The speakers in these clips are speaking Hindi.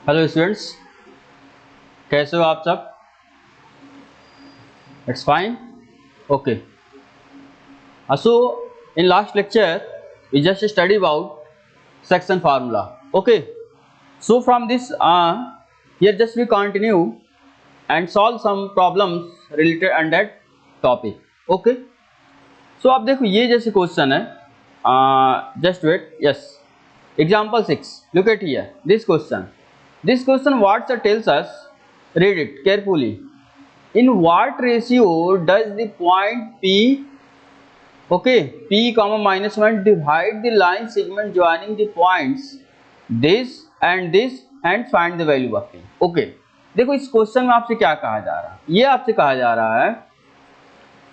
हेलो स्टूडेंट्स, कैसे हो आप सब? It's fine. Okay. So in last lecture we just study about section formula. Okay. So from this here just we continue and solve some problems related on that topic. Okay. So आप देखो ये जैसे क्वेश्चन है, just wait. Yes. Example 6. Look at here. This question what tells us, read it carefully. In what ratio does the point P, okay, P comma minus 1 divide the line segment joining the points this and find the value of P. Okay, देखो इस क्वेश्चन में आपसे क्या कहा जा रहा है, ये आपसे कहा जा रहा है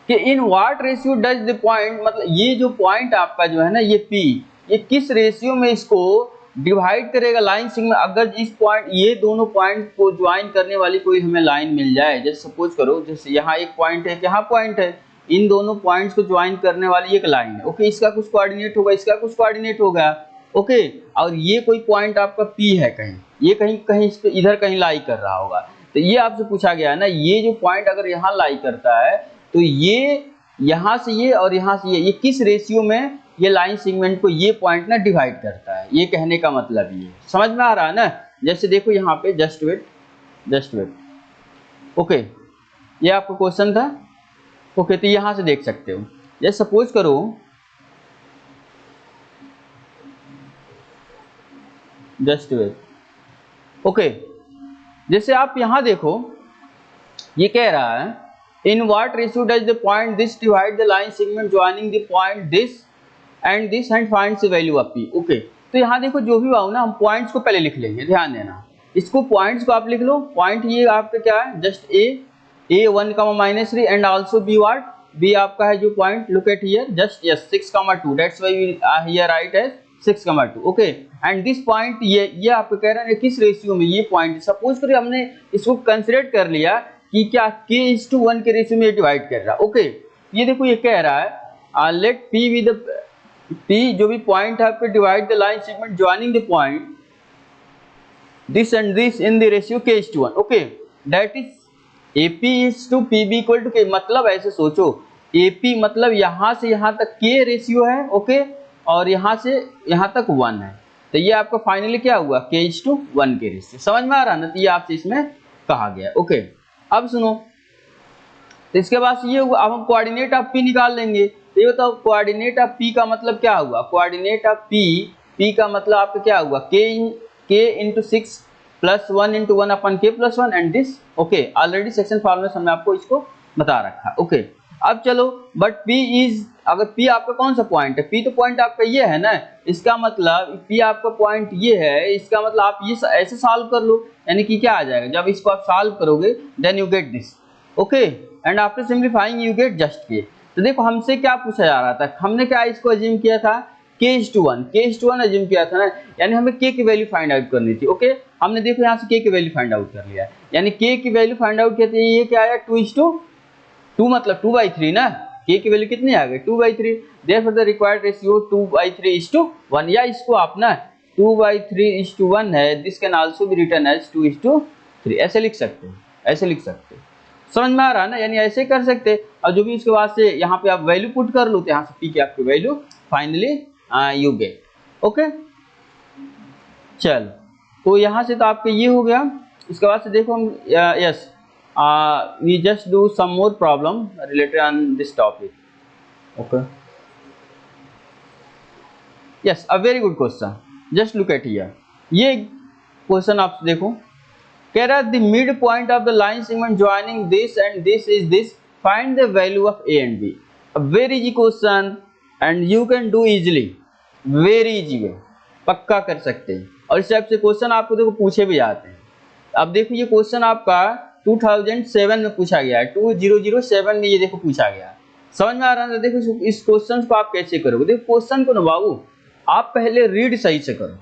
कि in what ratio does the point, मतलब ये जो पॉइंट आपका जो है ना ये P, ये किस रेशियो में इसको डिवाइड करेगा लाइन सेगमेंट. अगर इस पॉइंट ये दोनों पॉइंट को ज्वाइन करने वाली कोई हमें लाइन मिल जाए, जैसे सपोज करो जैसे यहाँ एक पॉइंट है, यहाँ पॉइंट है, इन दोनों पॉइंट्स को ज्वाइन करने वाली एक लाइन है. ओके, इसका कुछ कोऑर्डिनेट होगा, इसका कुछ कोऑर्डिनेट होगा. ओके, और ये कोई पॉइंट आपका P है, कहीं ये कहीं इस पे इधर कहीं लाई कर रहा होगा. तो ये आपसे पूछा गया है ना, ये जो पॉइंट अगर यहाँ लाई करता है तो ये यहाँ से ये और यहाँ से ये किस रेशियो में ये लाइन सेगमेंट को ये पॉइंट ना डिवाइड करता है, ये कहने का मतलब ये समझ में आ रहा है ना. जैसे देखो यहाँ पे जस्ट वेट. ओके, ये आपका क्वेश्चन था. ओके, तो यहाँ से देख सकते हो. जैसे सपोज करो जस्ट वेट. ओके, जैसे आप यहाँ देखो ये कह रहा है in what ratio does the point this divide the line segment joining the point this and finds the value of P. Okay, तो यहाँ देखो जो भी हो ना, हम पॉइंट्स को पहले लिख लेंगे, ध्यान देना. इसको पॉइंट्स को आप लिख लो. पॉइंट ये आपका क्या है, just a 1 minus 3 and also b what, b आपका है जो point, look at here just yes 6,2, that's why we here right as 6,2. Okay, and this point ये आपको कह रहा है किस रेशियो में ये पॉइंट, सपोज करिए हमने इसको कंसीडर कर लिया कि क्या k:1 के रेशियो में डिवाइड कर रहा है. ओके, ये देखो ये कह रहा है लेट p विद p जो भी पॉइंट है पे divide the line segment joining the point this and this in the ratio k:1. Okay, that is AP is to PB equal to k. मतलब ऐसे सोचो AP मतलब यहाँ से यहाँ तक k रेशियो है. ओके, और यहाँ से यहाँ तक 1 है. तो ये आपका फाइनली क्या हुआ, k:1 के रेशियो. समझ में आ रहा है ना. तो ये आपसे इसमें कहा गया. ओके, अब सुनो, तो इसके बाद ये हुआ, अब हम कोऑर्डिनेट ऑफ P निकाल लेंगे. तो ये बताओ कोऑर्डिनेट ऑफ P का मतलब क्या हुआ, कोऑर्डिनेट ऑफ P का मतलब आपका क्या हुआ, k into 6 plus 1 into 1 upon k plus 1 and this. Okay, already section formula हमने आपको इसको बता रखा. ओके, अब चलो, बट P इज, अगर P आपका कौन सा पॉइंट है, P तो पॉइंट आपका ये है ना, इसका मतलब P आपका पॉइंट ये है, इसका मतलब आप ये ऐसे सॉल्व कर लो, यानी कि क्या आ जाएगा, जब इसको आप सॉल्व करोगे then you get this. Okay, and after simplifying you get just k. तो देखो हमसे क्या पूछा जा रहा था, हमने क्या इसको अज्यूम किया था, k:1 अज्यूम किया था ना, यानी हमें k की वैल्यू फाइंड आउट करनी थी. ओके, हमने देखो यहाँ से k की वैल्यू फाइंड आउट कर लिया, यानी k की वैल्यू फाइंड आउट किया, ये क्या आया 2:2, मतलब 2/3 ना. k की वैल्यू कितनी आ गई, 2/3. देयरफॉर द रिक्वायर्ड रेशियो 2/3:1, या इसको आप ना 2/3:1 है, this can also be written as 2:3. ऐसे लिख सकते हो, ऐसे लिख सकते हो. समझ में आ रहा है ना, यानी ऐसे कर सकते. और जो भी इसके बाद से यहाँ पे आप वैल्यू पुट कर लो, तो यहाँ से p की आपकी value finally you get. Okay, चल, तो यहाँ से तो आपके ये हो गया. इसके बाद से देखो हम yes we just do some more problem related on this topic. Okay, yes, a very good question. Just look at here, ये क्वेश्चन आप देखो, कह रहा है the mid point of the line segment joining this and this is this, find the value of a and b. A very easy question and you can do easily, very easy way, पक्का कर सकते हैं. और इस टाइप से क्वेश्चन आपको देखो पूछे भी जाते हैं. अब देखो ये क्वेश्चन आपका 2007 में पूछा गया है, 2007 में ये देखो पूछा गया है. समझ में आ रहा है. देखो इस क्वेश्चन को आप कैसे करोगे, देखो क्वेश्चन को ना बाबू आप पहले रीड सही से करो.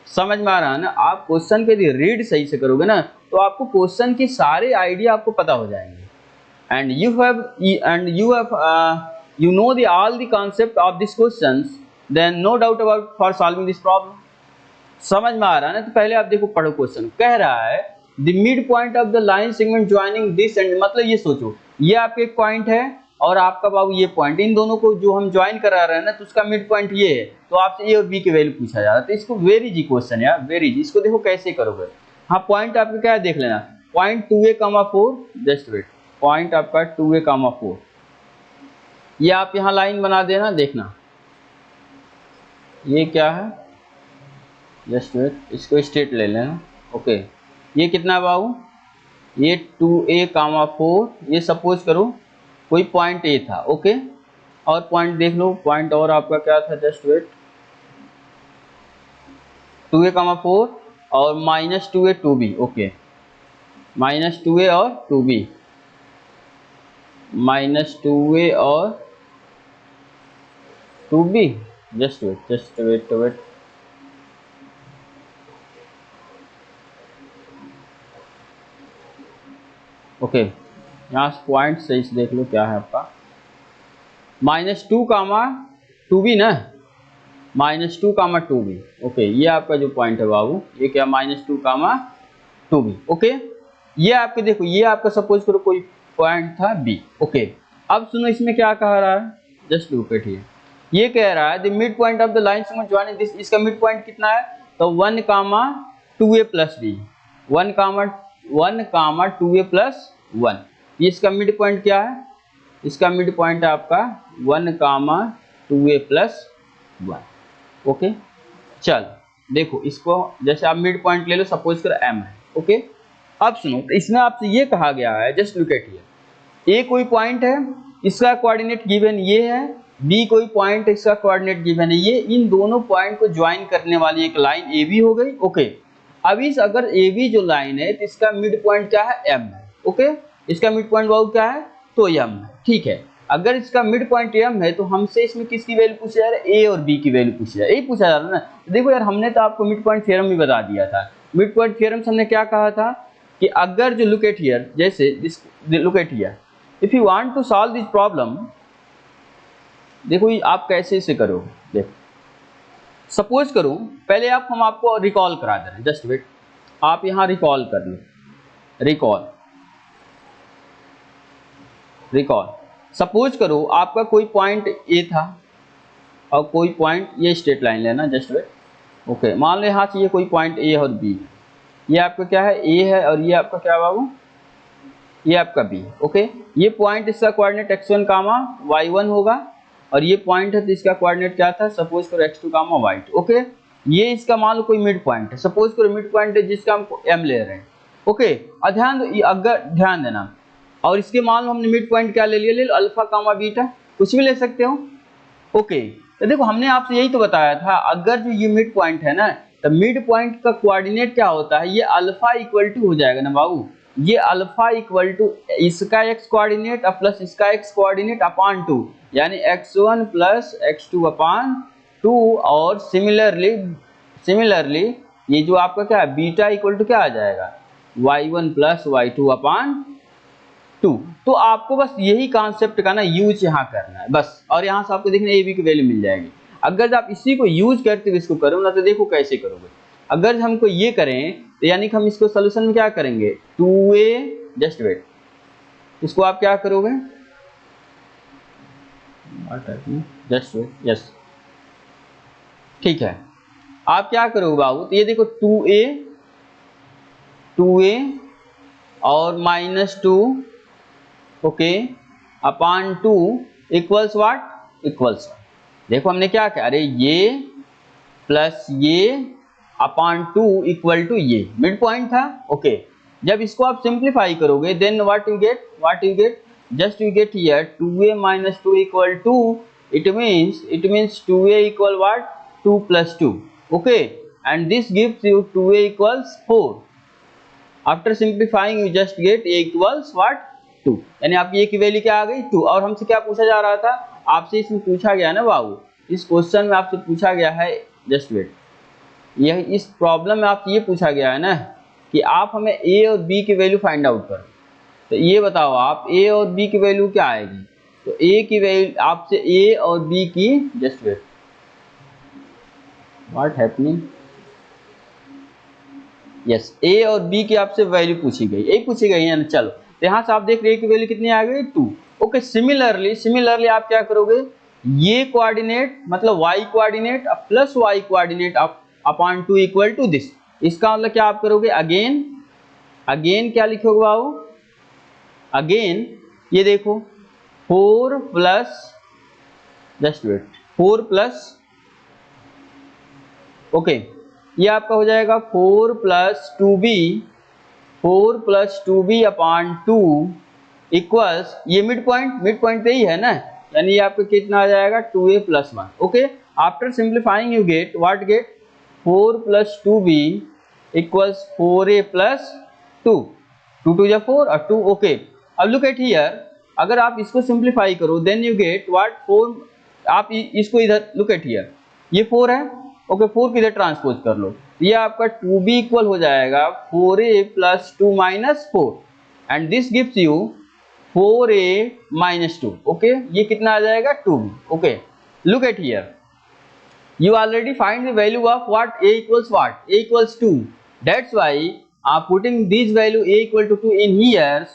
समझ में आ रहा है ना, आप क्वेश्चन के लिए रीड सही से करोगे ना, तो आपको क्वेश्चन के सारे आइडिया आपको पता हो जाएंगे. And you know all the concept of these questions, then no doubt about for solving this problem. समझ में आ रहा है ना? तो पहले आप देखो, पढ़ो क्वेश्चन। कह रहा है the mid point of the line segment joining this and, मतलब ये सोचो, ये आपके एक पॉइंट है और आपका बाबू ये पॉइंट, इन दोनों को जो हम ज्वाइन करा रहे हैं ना, तो उसका मिड पॉइंट ये है, तो आपसे ए और बी की वैल्यू पूछा जा रहा है। तो इसको वेरी इजी क्वेश्चन है यार, वेरी इजी। इसको देखो कैसे करोगे। हाँ, पॉइंट आपका क्या है देख लेना, point 2a, 4, just wait, point आपका 2a, 4, ये आप यहाँ लाइन बना देना, देखना ये क्या है, जस्ट वेट, इसको स्ट्रेट ले लेना। ओके, ये कितना है बाबू, ये 2a, 4, ये सपोज करो कोई पॉइंट ए था। ओके, और पॉइंट देख लो, पॉइंट और आपका क्या था, जस्ट वेट, 2a, 4 और -2a, 2b। ओके, -2a और 2b, -2a और 2b, जस्ट वेट, ओके, यहाँ से पॉइंट सही से देख लो क्या है आपका, -2, 2b ना, -2, 2b। ओके, ये आपका जो पॉइंट है बाबू, ये क्या, -2, 2b। ओके, ये आपके देखो, ये आपका सपोज करो कोई पॉइंट था b। ओके, अब सुनो इसमें क्या कह रहा है, जस्ट लुक एट हियर, ये कह रहा है the mid point of the line segment joining this, इसका मिड पॉइंट कितना है, तो 1, 2a plus b, 1, 2a plus 1, इसका मिड पॉइंट क्या है, इसका मिड पॉइंट है आपका 1, 2a प्लस 1। ओके, चल देखो इसको, जैसे आप मिड पॉइंट ले लो, सपोज करो m है। ओके, अब सुनो, तो इसमें आपसे ये कहा गया है, जस्ट लुक एट हियर, ए कोई पॉइंट है, इसका कोऑर्डिनेट गिवन ये है, बी कोई पॉइंट है, इसका कोऑर्डिनेट गिवन है ये, इन दोनों पॉइंट को ज्वाइन करने वाली एक लाइन ए बी हो गई। ओके, अब इस अगर ए बी जो लाइन है, तो इसका मिड पॉइंट क्या है, एम है। ओके, इसका मिड पॉइंट बाबू क्या है, तो एम है। ठीक है, अगर इसका मिड पॉइंट एम है, तो हमसे इसमें किसकी वैल्यू पूछा जा रहा है, ए और बी की वैल्यू पूछा जा रहा है, यही पूछा जा रहा है ना। देखो यार, हमने तो आपको मिड पॉइंट थ्योरम भी बता दिया था। मिड पॉइंट थ्योरम से हमने क्या कहा था कि अगर जो लुक एट हियर, जैसे look at here, if you want to solve this problem, देखो आप कैसे इसे करो, देखो सपोज करो, पहले हम आपको रिकॉल करा दे रहे हैं, जस्ट वेट, आप यहाँ रिकॉल कर लो, रिकॉल, सपोज करो आपका कोई पॉइंट ए था और कोई पॉइंट, ये स्ट्रेट लाइन लेना, जस्ट वेट। ओके, मान लो यहाँ से ये कोई पॉइंट ए और बी है, ये आपका क्या है, ए है, और ये आपका क्या बाबू, ये आपका बी। ओके, ये पॉइंट, इसका कोऑर्डिनेट x1, y1 होगा, और ये पॉइंट है तो इसका कोऑर्डिनेट क्या था, सपोज करो x2, y2। ओके, ये इसका मान लो कोई मिड पॉइंट है, सपोज करो मिड पॉइंट है जिसका हम m ले रहे हैं। ओके, अगर ध्यान देना, और इसके मान लो हमने मिड पॉइंट क्या ले लिया, ले लो अल्फा, बीटा, कुछ भी ले सकते हो। ओके, तो देखो हमने आपसे यही तो बताया था, अगर जो ये मिड पॉइंट है ना, तो मिड पॉइंट का कोऑर्डिनेट क्या होता है, ये अल्फा इक्वल टू हो जाएगा ना बाबू, ये अल्फा इक्वल टू इसका x कोऑर्डिनेट प्लस इसका x कोऑर्डिनेट अपॉन 2, यानी x1 प्लस x2 अपॉन 2, और सिमिलरली ये जो आपका क्या है, बीटा इक्वल टू क्या आ जाएगा, y1 प्लस y2 अपॉन 2। तो आपको बस यही कॉन्सेप्ट का ना यूज यहाँ करना है बस, और यहाँ से आपको देखना ए बी की वैल्यू मिल जाएगी। अगर आप इसी को यूज करते हुए इसको करो ना, तो देखो कैसे करोगे। अगर हमको ये करें, तो यानी कि हम इसको सोल्यूशन में क्या करेंगे, 2a, जस्ट वेट, इसको आप क्या करोगे, जस्ट वेट, यस, ठीक है, आप क्या करोगे बाबू, तो ये देखो 2a और -2, okay, upon 2 equals what, equals, देखो हमने क्या किया, अरे ये प्लस ये अपॉन 2 इक्वल टू ये मिड पॉइंट था। ओके, जब इसको आप सिंप्लीफाई करोगे, then what you get, just you get here 2a minus 2 equal to, it means 2a equal what, 2 plus 2, okay, and this gives you 2a equals 4. After simplifying you just get a equals what, 2, यानी आपकी a की वैल्यू क्या आ गई, 2। और हमसे क्या पूछा जा रहा था, आपसे इसमें पूछा गया ना बाबू, इस क्वेश्चन में आपसे पूछा गया है, जस्ट वेट, यह इस प्रॉब्लम में आपसे ये पूछा गया है ना कि आप हमें a और b की वैल्यू फाइंड आउट करो। तो ये बताओ आप a और b की वैल्यू क्या आएगी, तो a की वैल्यू आपसे a और b की, just wait, what happening, yes, A और बी की आपसे वैल्यू पूछी गई, यही पूछी गई है ना। चलो तो यहाँ से आप देख रहे हैं कि वैल्यू कितनी आ गई 2। ओके, सिमिलरली आप क्या करोगे, ये कोऑर्डिनेट मतलब y coordinate plus y coordinate upon 2 equal to this. इसका मतलब क्या आप करोगे, अगेन क्या लिखोगे बाबू, अगेन ये देखो 4 plus, just wait, 4 plus, okay ये आपका हो जाएगा 4 प्लस 2b अपॉन 2 इक्वल्स, ये मिड पॉइंट यही है ना, यानी ये आपका कितना आ जाएगा 2a plus 1। Okay, after simplifying you get what, get 4 plus 2b equals 4a plus 2, 2 2 4 और 2। ओके, अब लुक एट हियर, अगर आप इसको सिंप्लीफाई करो देन यू गेट व्हाट 4, आप इसको इधर लुक एट हियर, ये 4 है। ओके, 4 को इधर ट्रांसपोज कर लो, ये आपका 2b इक्वल हो जाएगा 4a plus 2 minus 4 and this gives you 4a minus 2। Okay, ये कितना आ जाएगा 2b। Okay, look at here, you already find the value of what, a equals what, a equals 2, that's why putting this value a equal to 2 in here,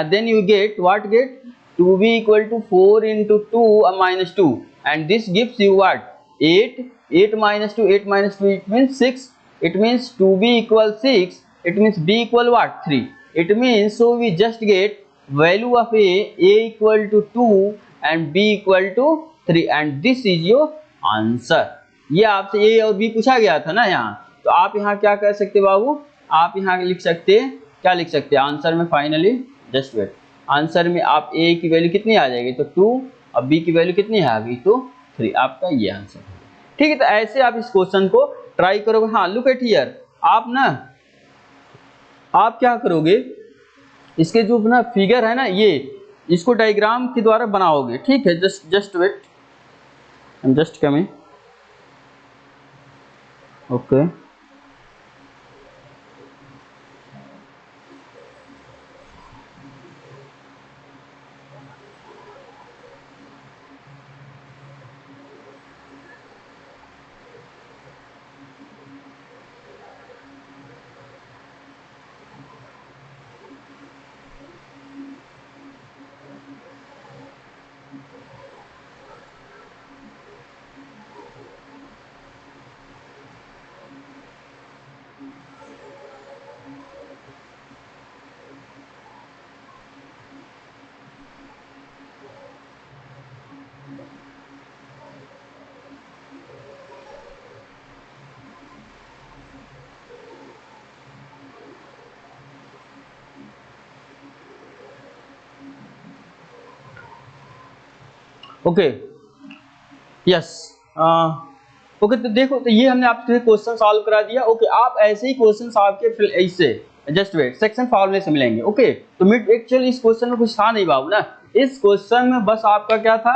then you get what, get 2b equal to 4 into 2 minus 2 and this gives you what, 8 minus 2, 8 minus 2 it means 6, it means 2b equals 6, it means b equal what, 3, it means, so we just get value of a equal to 2 and b equal to 3 and this is your answer. ये आपसे ए और बी पूछा गया था ना यहाँ, तो आप यहाँ क्या कर सकते बाबू, आप यहाँ लिख सकते हैं, क्या लिख सकते हैं आंसर में, फाइनली जस्ट वेट, आंसर में आप ए की वैल्यू कितनी आ जाएगी तो 2 और बी की वैल्यू कितनी आ गई तो 3, आपका ये आंसर है। ठीक है, तो ऐसे आप इस क्वेश्चन को ट्राई करोगे। हाँ, लुक एट हियर, आप क्या करोगे, इसके जो ना फिगर है ना, ये इसको डायग्राम के द्वारा बनाओगे। ठीक है, just wait, I'm just coming. Okay. Okay, yes, okay, तो देखो, तो ये हमने आपसे क्वेश्चन सॉल्व करा दिया। ओके, आप ऐसे ही क्वेश्चन सॉल्व के फिर ऐसे जस्ट वेट सेक्शन फॉर्मूले से मिलेंगे। ओके, तो मिड एक्चुअली इस क्वेश्चन में कुछ था नहीं बाबू ना, इस क्वेश्चन में बस आपका क्या था,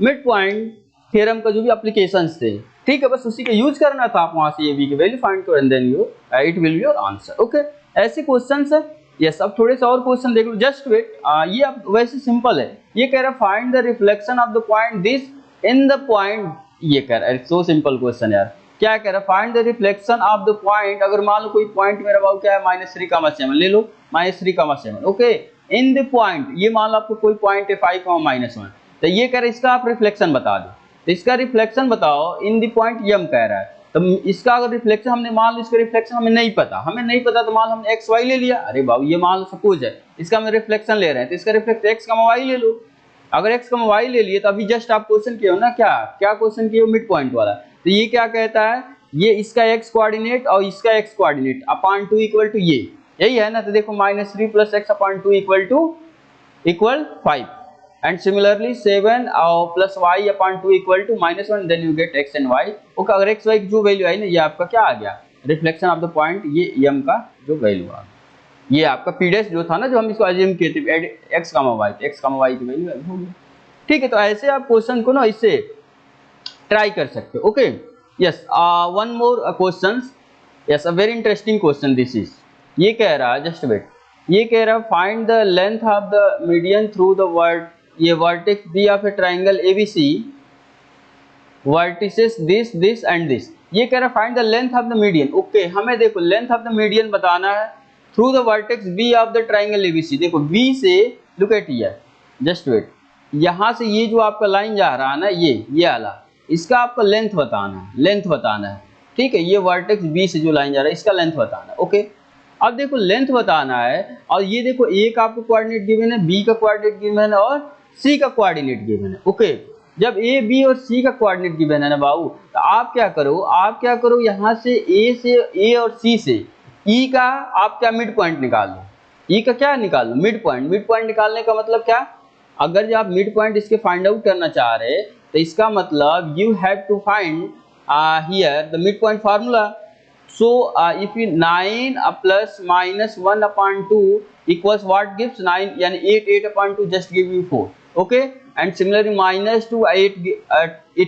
मिड पॉइंट थ्योरम का जो भी एप्लीकेशंस थे, ठीक है, बस उसी का यूज करना था। आप वहां से ये बी की वैल्यू फाइंड करो and then you it will be your answer. Okay, ऐसे क्वेश्चंस है। यस, अब थोड़े से और क्वेश्चन देख लो, जस्ट वेट, ये अब वैसे सिंपल है, ये कह रहा है find the reflection of the point this in the point, ये कह रहा है, सो सिंपल क्वेश्चन यार, क्या कह रहा है, find the reflection of the point, अगर मान लो कोई पॉइंट मेरा बाबू क्या है -3,7 ले लो, -3,7। ओके, इन द पॉइंट, ये मान लो आपको कोई पॉइंट है 5,-1, तो ये कह रहा है इसका आप रिफ्लेक्शन बता दो, तो इसका रिफ्लेक्शन बताओ इन द पॉइंट यम कह रहा है, तो इसका अगर रिफ्लेक्शन हमने मान लो, इसका रिफ्लेक्शन हमें नहीं पता तो मान लो हमने एक्स वाई ले लिया, अरे बाबू ये मान लो सपोज है इसका हम रिफ्लेक्शन ले रहे हैं, तो इसका रिफ्लेक्शन एक्स का वाई ले लो। अगर एक्स का वाई ले लिए तो अभी जस्ट आप क्वेश्चन किए हो ना, क्या क्वेश्चन किए हो, मिड पॉइंट वाला, तो ये क्या कहता है, ये इसका एक्स कोऑर्डिनेट और इसका x coordinate upon 2 equal to ये, यही है ना, तो देखो -3 + x upon 2 equal 5 and similarly 7 plus y upon 2 equal to -1, then you get x and y। Okay, अगर x y की जो वैल्यू आई ना, ये आपका क्या आ गया, रिफ्लेक्शन ऑफ द पॉइंट, ये m का जो वैल्यू आ गया, ये आपका p डैश जो था ना, जो हम इसको अज्यूम किए थे x, y, x, y की वैल्यू हो गई। ठीक है, तो ऐसे आप क्वेश्चन को ना इससे ट्राई कर सकते हो। Okay, yes, one more question, yes, a very interesting question this is, ये कह रहा है, जस्ट वेट, ये कह रहा है find the length of the median through the word, ये vertex B of a triangle ABC, vertices this and this, ये कह रहा है find the length of the median. Okay, हमें देखो लेंथ ऑफ द मीडियन बताना है through the vertex B of the triangle ABC. देखो बी से, look at here, just wait, यहाँ से ये जो आपका लाइन जा रहा है ना, ये वाला, इसका आपका लेंथ बताना है, लेंथ बताना है, ठीक है। ये वर्टेक्स बी से जो लाइन जा रहा है इसका लेंथ बताना है। ओके, अब देखो लेंथ बताना है, और ये देखो ए का आपको कोऑर्डिनेट गिवन है, बी का कोऑर्डिनेट गिवन है और सी का कोऑर्डिनेट गिवन है। ओके, जब ए बी और सी का कोऑर्डिनेट गिवन है ना बाबू, तो आप क्या करो, यहाँ से ए और सी से ई का आप क्या मिड पॉइंट निकाल लो। ई का क्या निकाल लो, मिड पॉइंट। मिड पॉइंट निकालने का मतलब क्या, अगर जब आप मिड पॉइंट इसके फाइंड आउट करना चाह रहे हैं तो इसका मतलब you have to find here the mid point formula. So if you 9 plus minus 1/2 equals what gives 9, यानी 8/2 just give you 4। Okay, and similarly minus 2 8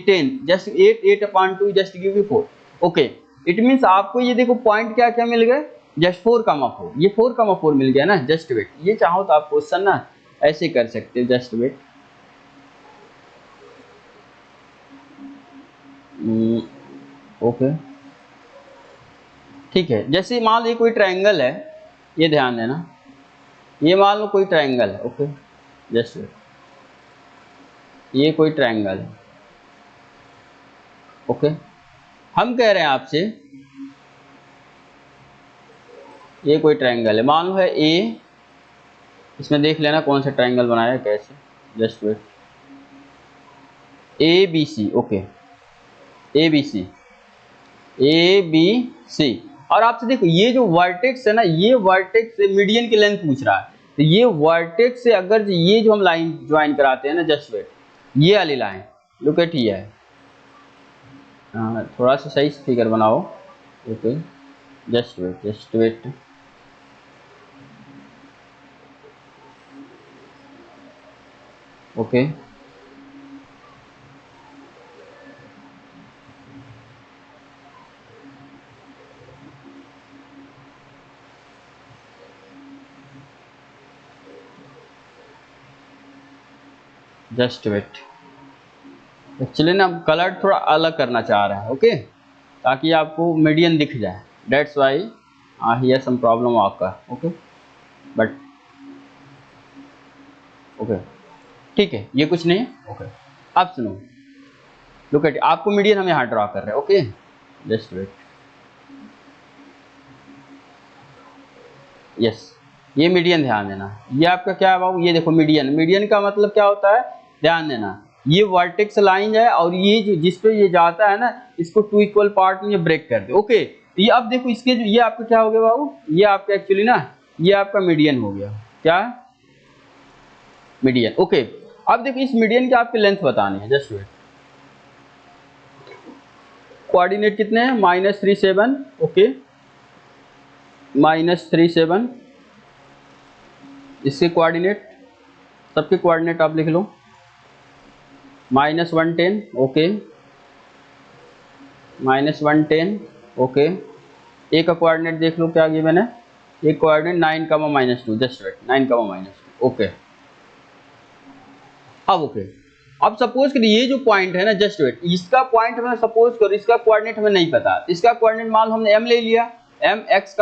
10 just 8/2 just give you 4। Okay, it means आपको ये देखो पॉइंट क्या क्या मिल गए, जस्ट 4,4, ये 4,4 मिल गया ना। जस्ट वेट, ये चाहो तो आप क्वेश्चन ना ऐसे कर सकते हो, जस्ट वेट, ओके ठीक है। जैसे मान लो कोई ट्रायंगल है, ये ध्यान देना, ये मान लो कोई ट्रायंगल है। ओके, जस्ट वेट, ये कोई ट्रायंगल है। ओके, हम कह रहे हैं आपसे ये कोई ट्रायंगल है, मान लो है ए, इसमें देख लेना कौन सा ट्रायंगल बनाया है कैसे, just wait, A B C. Okay, A B C, और आपसे देखो ये जो वर्टेक्स है ना, ये वर्टेक्स से मीडियन की लेंथ पूछ रहा है, तो ये वर्टेक्स से अगर ये जो हम लाइन ज्वाइन कराते हैं ना, जस्ट वेट, ये वाली लाइन, लुक एट हियर, थोड़ा सा सही फिगर बनाओ। Okay, just wait, okay, just wait, actually ना कलर थोड़ा अलग करना चाह रहे हैं। ओके, ताकि आपको मीडियन दिख जाए, that's why here some problem आपका। ओके, बट ओके ठीक है, ये कुछ नहीं है। ओके, अब सुनो, लुक एट, आपको मीडियन हम यहाँ ड्रॉ कर रहे हैं। ओके, जस्ट वेट, यस, ये मीडियन ध्यान देना, ये आपका क्या है बाबू, ये देखो मीडियन। मीडियन का मतलब क्या होता है, ध्यान देना, ये वर्टेक्स लाइन है और ये जो जिस पे ये जाता है ना, इसको 2 इक्वल पार्ट में ये ब्रेक कर दे। ओके, तो ये अब देखो इसके जो ये आपका क्या हो गया बाबू, ये आपका एक्चुअली ना ये आपका मीडियन हो गया, क्या मीडियन। ओके, अब देखो इस मीडियन की आपकी लेंथ बतानी है, जस्ट वेट, कोऑर्डिनेट कितने हैं, -37, ओके, -37, इसके कोऑर्डिनेट, सबके कोऑर्डिनेट आप लिख लो, -110, ओके, -110, ओके, ए का कोऑर्डिनेट देख लो क्या गिवन है, एक कोऑर्डिनेट 9,-2, जस्ट वेट, 9,-2, ओके। अब ओके, अब सपोज करिए ये जो पॉइंट है ना, जस्ट वेट, इसका पॉइंट हमें सपोज करो, इसका कोऑर्डिनेट हमें नहीं पता, इसका कोऑर्डिनेट मान लो हमने m ले लिया, m x,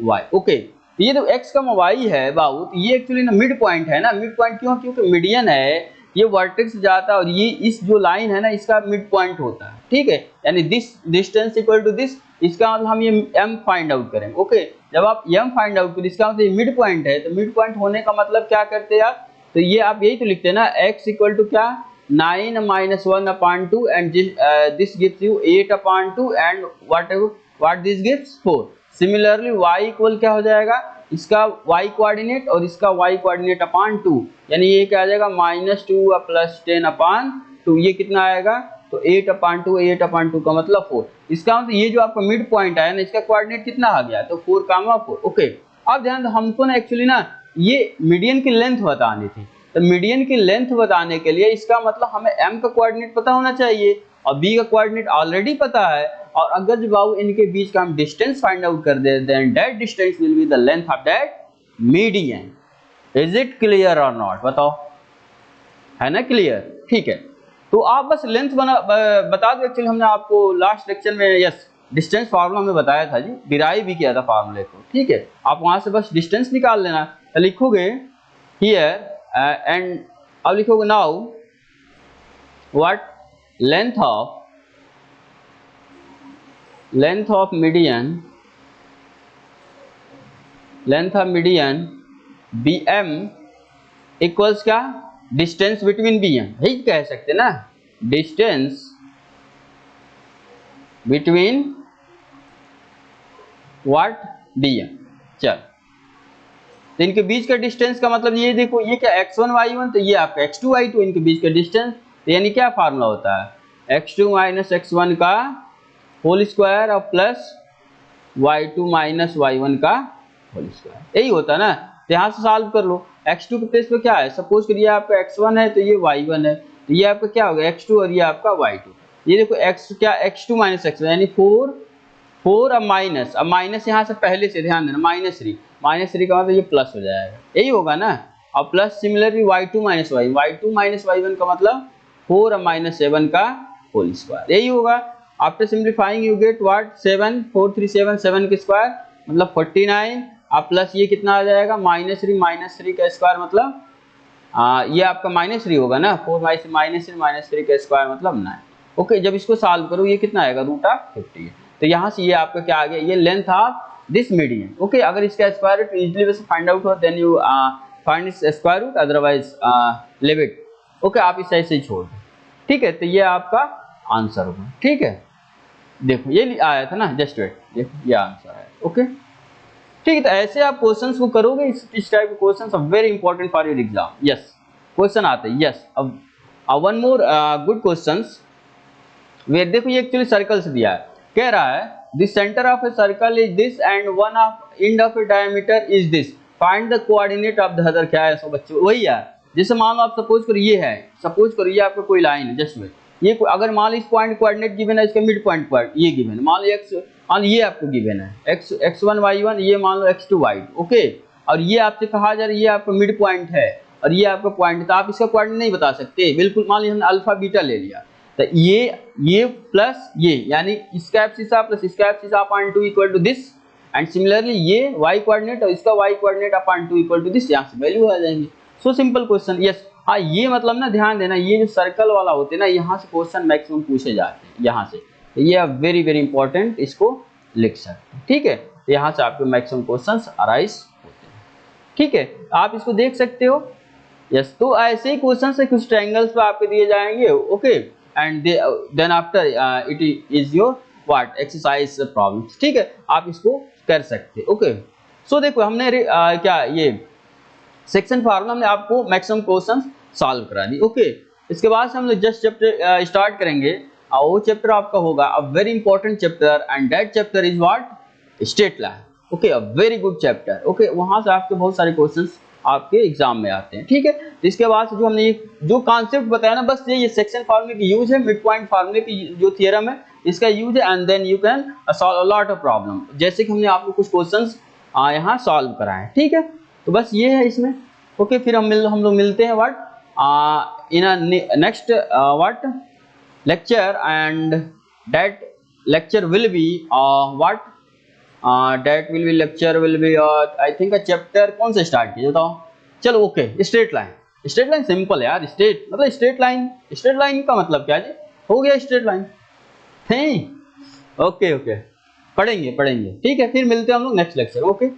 y। ओके, ये जो x, y है बाबू, तो ये एक्चुअली ना मिड पॉइंट है ना। मिड पॉइंट क्यों, क्योंकि मीडियन है, ये वर्टेक्स जाता है और ये इस जो लाइन है ना, इसका मिड पॉइंट होता है, ठीक है, यानी this distance equal to this, इसका मतलब हम ये m फाइंड आउट करेंगे। ओके, जब आप m फाइंड आउट करें, इसका मतलब मिड पॉइंट है, तो मिड पॉइंट होने का मतलब क्या करते हैं आप, तो ये आप यही तो लिखते हैं ना, x इक्वल टू क्या, 9 - 1/2 and this gives you 8/2 and what this gives 4। Similarly y equal क्या हो जाएगा, इसका y कोऑर्डिनेट और इसका y कोऑर्डिनेट अपॉन 2, यानी ये क्या आ जाएगा, -2 + 10/2, ये कितना आएगा, तो 8/2, 8/2 का मतलब 4। इसका मतलब ये जो आपका मिड पॉइंट आया ना, इसका कोऑर्डिनेट कितना आ गया, तो 4,4। ओके, अब ध्यान दो, हमको ना एक्चुअली ना ये मीडियन की लेंथ बतानी थी, तो मीडियन की लेंथ बताने के लिए इसका मतलब हमें m का कोऑर्डिनेट पता होना चाहिए और b का कोऑर्डिनेट ऑलरेडी पता है, और अगर जब बाबू इनके बीच का हम डिस्टेंस फाइंड आउट कर दे, then that distance will be the length of that median. Is it clear और नॉट, बताओ, है ना क्लियर, ठीक है। तो आप बस लेंथ बता दो। एक्चुअली हमने आपको लास्ट लेक्चर में यस डिस्टेंस फार्मूला हमने बताया था जी, डिराइव भी किया था फार्मूले को, ठीक है। आप वहां से बस डिस्टेंस निकाल लेना। तो लिखोगे हियर एंड अब लिखोगे now what length of median bm equals क्या, डिस्टेंस बिटवीन bm, यही कह सकते ना, डिस्टेंस बिटवीन व्हाट bm। चल, तो इनके बीच का डिस्टेंस का मतलब ये देखो, ये क्या x1 y1, तो ये आपका x2 y2, इनके बीच का डिस्टेंस। तो यानी क्या फार्मूला होता है, x2 माइनस x1 का होल स्क्वायर और प्लस y2 माइनस y1 का होल स्क्वायर, यही होता है ना। तो यहाँ से सॉल्व कर लो। x2 के प्लेस पे क्या है, सपोज करिए आपका x1 है तो ये y1 है, तो ये आपका क्या होगा x2 और ये आपका y2। ये देखो x क्या, x2 माइनस x1 यानी 4 अब माइनस यहाँ से पहले से ध्यान देना, -3 का मतलब ये प्लस हो जाएगा, यही होगा ना। और plus similarly y2 minus y1 का मतलब 4 अब -7 का होल स्क्वायर, यही होगा। After simplifying you get what 7 4 3 7 7 के स्क्वायर मतलब 49, अब प्लस ये कितना आ जाएगा -3 का स्क्वायर मतलब ये आपका -3 होगा ना, 4 -3 का स्क्वायर मतलब 9। ओके, जब इसको सॉल्व करो ये कितना आएगा √50। तो यहाँ से ये आपका क्या आ गया, ये length of this median. Okay, अगर इसका स्क्वायर रूट इजीली वैसे फाइंड आउट हो then you find its square root, otherwise leave it. Okay, आप इसे ऐसे ही छोड़ दो, ठीक है। तो ये आपका आंसर होगा, ठीक है। देखो ये आया था ना, जस्ट वेट, देखो ये आंसर है। ओके, ठीक है। तो ऐसे आप क्वेश्चंस को करोगे, इस टाइप के questions are very important for your exam. Yes, question आते हैं। यस, अब वन मोर गुड क्वेश्चंस। वे देखो ये एक्चुअली सर्कल से दिया है, कह रहा है the centre of a circle is this and one of end of A diameter is this, find the coordinate of the other. क्या है सो बच्चों, वही है। जैसे मान लो आप सपोज करो ये है, सपोज करो ये आपका कोई लाइन है, जस्ट वेट, ये अगर मान लो इस पॉइंट कोऑर्डिनेट गिवन है, इसका मिड पॉइंट ये गिवन है, मान लो ये आपको गिवन है x1 y1, ये मान लो x2 y2। ओके, और ये आपसे कहा जा रहा है ये आपका मिड पॉइंट है और ये आपका पॉइंट है, तो आप इसका कोऑर्डिनेट नहीं बता सकते बिल्कुल। मान लो हमने अल्फा बीटा ले लिया, तो ये प्लस ये यानी इसका एब्सिसा प्लस इसका abscissa upon 2 equal to this, and similarly ये y कोऑर्डिनेट और इसका y coordinate upon 2 equal to this, यहाँ से वैल्यू आ जाएंगे। So simple question. यस, हाँ, ये मतलब ना ध्यान देना, ये जो सर्कल वाला होते हैं ना, यहाँ से क्वेश्चन मैक्सिमम पूछे जाते हैं यहाँ से, तो ये वेरी वेरी इंपॉर्टेंट, इसको लिख सकते हैं, ठीक है। यहाँ से आपके मैक्सिमम क्वेश्चंस अराइज होते हैं, ठीक है, आप इसको देख सकते हो। यस, तो ऐसे ही क्वेश्चन से कुछ ट्रायंगल्स पे आपके दिए जाएंगे। Okay, and then after it is your what exercise problems, ठीक है, आप इसको कर सकते हैं। ओके, सो देखो हमने क्या ये सेक्शन फार्मूला हमने आपको मैक्सिमम क्वेश्चंस सॉल्व करा दी। ओके, इसके बाद से हम लोग जस्ट चैप्टर स्टार्ट करेंगे, और वो चैप्टर आपका होगा a very important chapter, and that chapter is what straight line. Okay, a very good chapter. Okay, वहां से आपके बहुत सारे क्वेश्चंस आपके एग्जाम में आते हैं, ठीक है। तो इसके बाद से जो हमने जो कॉन्सेप्ट बताया ना, बस ये सेक्शन फार्मूले की यूज है, मिड पॉइंट फार्मूले की जो थ्योरम है इसका यूज है, and then you can solve a lot of problem, जैसे कि हमने आपको कुछ क्वेश्चंस यहाँ सॉल्व कराए, ठीक है। तो बस ये है इसमें। ओके, फिर हम लोग मिलते हैं what in a next what lecture, and that lecture will be what that will be lecture will be I think a chapter कौन से स्टार्ट किया बताओ। चलो ओके, स्ट्रेट लाइन सिंपल है यार, स्ट्रेट मतलब स्ट्रेट लाइन का मतलब क्या जी, हो गया स्ट्रेट लाइन। ओके, पढ़ेंगे, ठीक है। फिर मिलते हैं हम लोग नेक्स्ट लेक्चर। ओके।